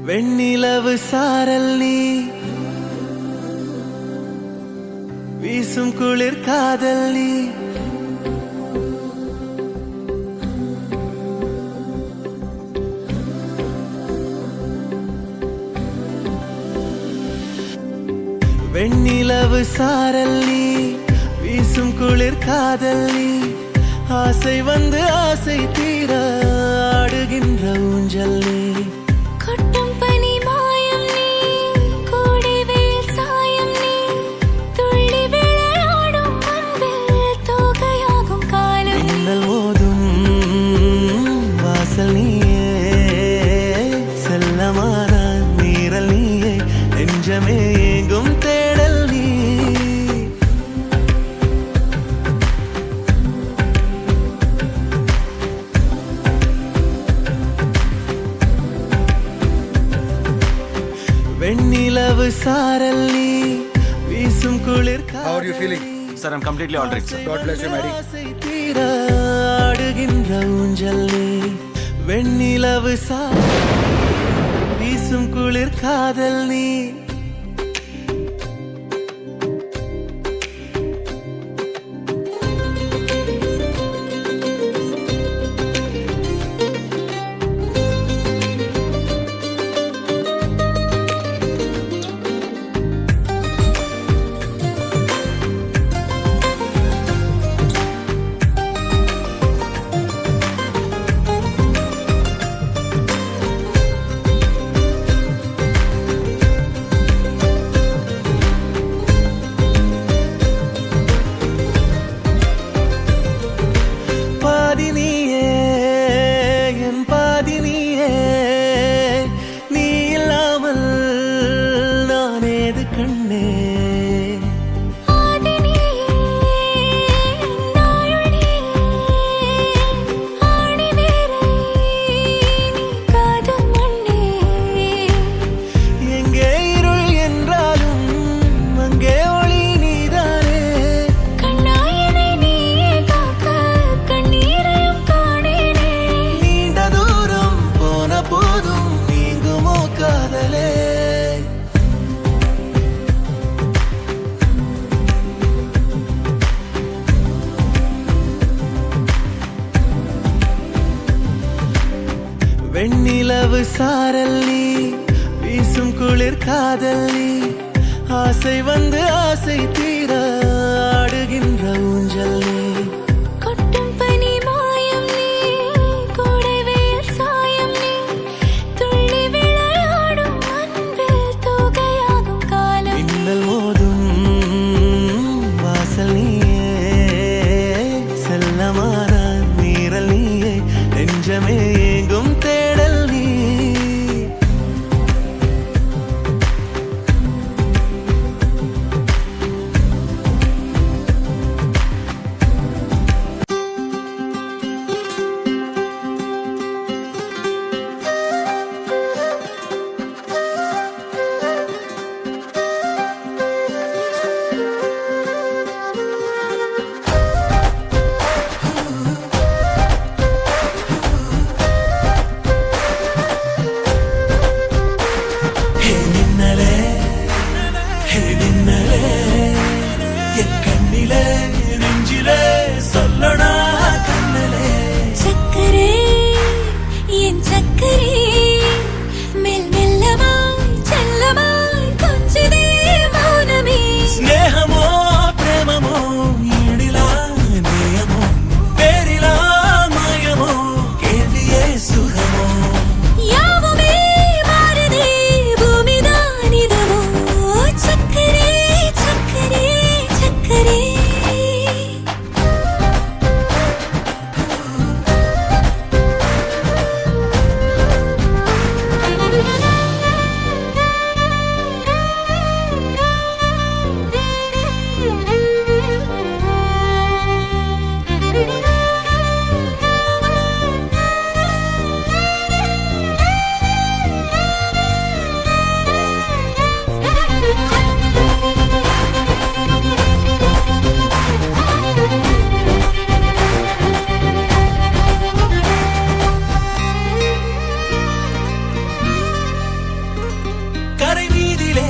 வெண்ணிலவு சாரல் நீ வீசும் குளிர் காதல் நீ வெண்ணிலவு சாரல் நீ வீசும் குளிர் காதல் நீ ஆசை வந்து ஆசை தீர ஆடுகின்ற ஊஞ்சல் நீ கொட்டும் பனி மாயம் நீ கோடை வெயில் சாயம் நீ துள்ளி விளையாடும் அன்பில் தோகையாகும் காலம் மின்னல் மோதும் வாசல் நீயே செல்லமான நீரல் நீயே நெஞ்சமே எங்கும் தேடல் நீ வெண்ணிலவு சாரல் நீ வீசும் குளிர் How are you feeling? Sir, I'm completely all right, sir. God bless you, Mary. ஆசை தீர ஆடுகின்ற ஊஞ்சல் நீ வெண்ணிலவு சாரல் வீசும் குளிர் காதல் நீ பாதினியே என் பாதினியே நீ இல்லாமல் நான் ஏது கண்ணே ஆதினியே நாயுள் நீயே ஆணி வேரை நீ காதல் மண்ணே எங்கே இருள் என்றாலும் அங்கே ஒளி நீதானே கண்ணாயனை நீயே காக்க கண்ணீரையும் காணேனே நீண்ட தூரம் போன போதும் நீங்குமோ காதலே வெண்ணிலவு சாரல் நீ வீசும் குளிர் காதல் நீ ஆசை வந்து ஆசை தீர ஆடுகின்ற ஊஞ்சல் நீ கொட்டும் பனி மாயம் நீ கோடை வெயில் சாயம் நீ துள்ளி விளையாடும் அன்பில் தோகையாகும் காலம் மின்னல் மோதும் வாசல் நீயே செல்லமான நீரல் நீயே நெஞ்சமே எங்கும் தேடல் நீ இதிலே